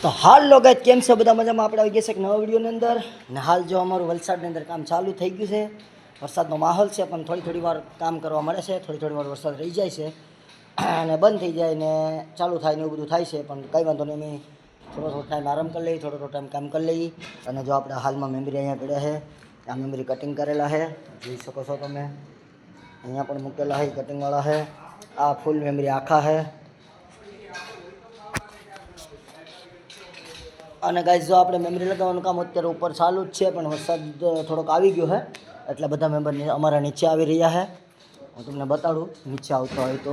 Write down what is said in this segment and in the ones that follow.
તો હાલ લોકો કેમ છે બધા મજામાં? આપણે આવી ગયા છે એક નવા વિડીયોની અંદર ને હાલ જો અમારું વલસાડની અંદર કામ ચાલુ થઈ ગયું છે. વરસાદનો માહોલ છે પણ થોડી વાર કામ કરવા મળે છે, થોડી વાર વરસાદ રહી જાય છે અને બંધ થઈ જાય ને ચાલુ થાય ને એવું બધું થાય છે. પણ કંઈ વાંધો નહીં, અમે થોડો ટાઈમ આરામ કરી લઈએ, થોડો ટાઈમ કામ કરી લઈએ. અને જો આપણે હાલમાં મેમરી અહીંયા પડ્યા છે, આ મેમરી કટિંગ કરેલા છે, જોઈ શકો છો તમે. અહીંયા પણ મૂકેલા છે કટિંગવાળા છે. આ ફૂલ મેમરી આખા છે. અને ગાઈઝ જો આપણે મેમરી લગાવવાનું કામ અત્યારે ઉપર ચાલુ જ છે, પણ વરસાદ થોડોક આવી ગયો છે એટલે બધા મેમ્બર અમારા નીચે આવી રહ્યા છે. હું તમને બતાડું નીચે આવતો હોય તો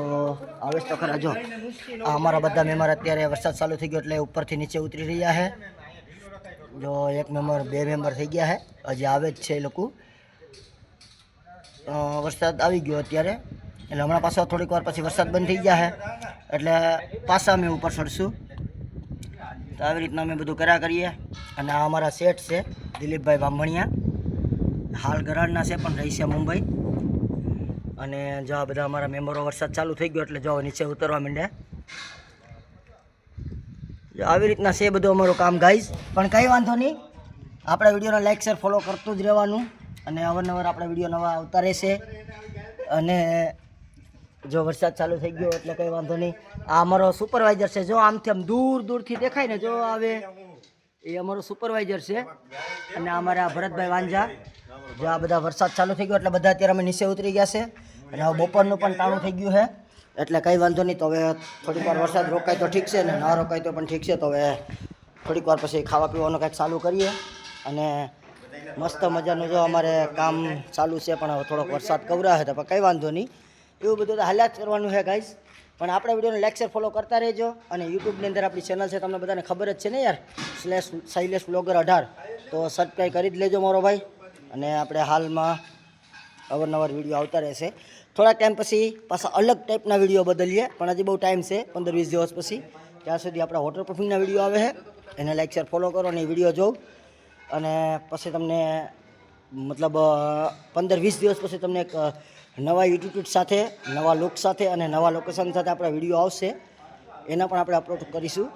આવે જ તો ખરા. જો આ અમારા બધા મેમ્બર અત્યારે વરસાદ ચાલુ થઈ ગયો એટલે ઉપરથી નીચે ઉતરી રહ્યા છે. જો એક મેમ્બર, બે મેમ્બર થઈ ગયા છે, હજી આવે જ છે એ લોકો. વરસાદ આવી ગયો અત્યારે એટલે હમણાં પાછો થોડીક વાર પછી વરસાદ બંધ થઈ ગયા છે એટલે પાછા અમે ઉપર ચડશું. તો આવી રીતના અમે બધું કર્યા કરીએ. અને આ અમારા શેઠ છે દિલીપભાઈ બામણિયા, હાલ ગરાડના છે પણ રહી છે મુંબઈ. અને જો આ બધા અમારા મેમ્બરો, વરસાદ ચાલુ થઈ ગયો એટલે જો નીચે ઉતરવા માંડ્યા. જો આવી રીતના છે બધું અમારું કામ ગાઈઝ. પણ કંઈ વાંધો નહીં, આપણા વિડીયોને લાઈક શેર ફોલો કરતું જ રહેવાનું અને અવારનવાર આપણા વિડીયો નવા આવતા રહેશે. અને જો વરસાદ ચાલુ થઈ ગયો એટલે કંઈ વાંધો નહીં. આ અમારો સુપરવાઇઝર છે, જો આમથી આમ દૂરથી દેખાય ને, જો આવે એ અમારો સુપરવાઇઝર છે. અને અમારા ભરતભાઈ વાંજા. જો આ બધા વરસાદ ચાલુ થઈ ગયો એટલે બધા અત્યારે અમે નીચે ઉતરી ગયા છે. અને હવે બપોરનું પણ ટાણું થઈ ગયું છે એટલે કંઈ વાંધો નહીં. તો હવે થોડીક વાર વરસાદ રોકાય તો ઠીક છે ને ના રોકાય તો પણ ઠીક છે. તો હવે થોડીક વાર પછી ખાવા પીવાનું કંઈક ચાલુ કરીએ. અને મસ્ત મજાનું જો અમારે કામ ચાલુ છે, પણ હવે થોડોક વરસાદ કવરાશે તો પણ કંઈ વાંધો નહીં. એવું બધું તો હાલ્યા જ કરવાનું છે ગાઈઝ. પણ આપણા વિડીયોને લાઈક શેર ફોલો કરતા રહેજો. અને યુટ્યુબની અંદર આપણી ચેનલ છે, તમને બધાને ખબર જ છે ને યાર, શૈલેષ બ્લોગર 18, તો સબસ્ક્રાઈબ કરી જ લેજો મારો ભાઈ. અને આપણે હાલમાં અવારનવાર વિડીયો આવતા રહેશે. થોડા ટાઈમ પછી પાછા અલગ ટાઈપના વિડીયો બદલીએ, પણ હજી બહુ ટાઈમ છે, 15-20 દિવસ પછી. ત્યાં સુધી આપણા વોટરપ્રૂફિંગના વિડીયો આવે છે, એને લાઈક શેર ફોલો કરો અને વિડીયો જોઉં. અને પછી તમને મતલબ 15-20 દિવસ પછી તમને એક નવા એટીટ્યૂડ સાથે, નવા લુક સાથે અને નવા લોકેશન સાથે આપણા વિડીયો આવશે. એના પણ આપણે અપલોડ કરીશું.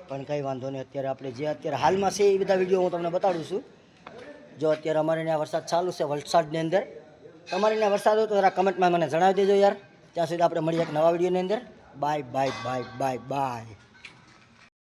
પણ કંઈ વાંધો નહીં, અત્યારે આપણે જે અત્યારે હાલમાં છે એ બધા વિડીયો હું તમને બતાડું છું. જો અત્યારે અમારે ત્યાં વરસાદ ચાલુ છે વલસાડની અંદર. તમારે ત્યાં વરસાદ હોય તો જરા કમેન્ટમાં મને જણાવી દેજો યાર. ત્યાં સુધી આપણે મળીએ એક નવા વિડીયોની અંદર. Bye bye bye bye bye.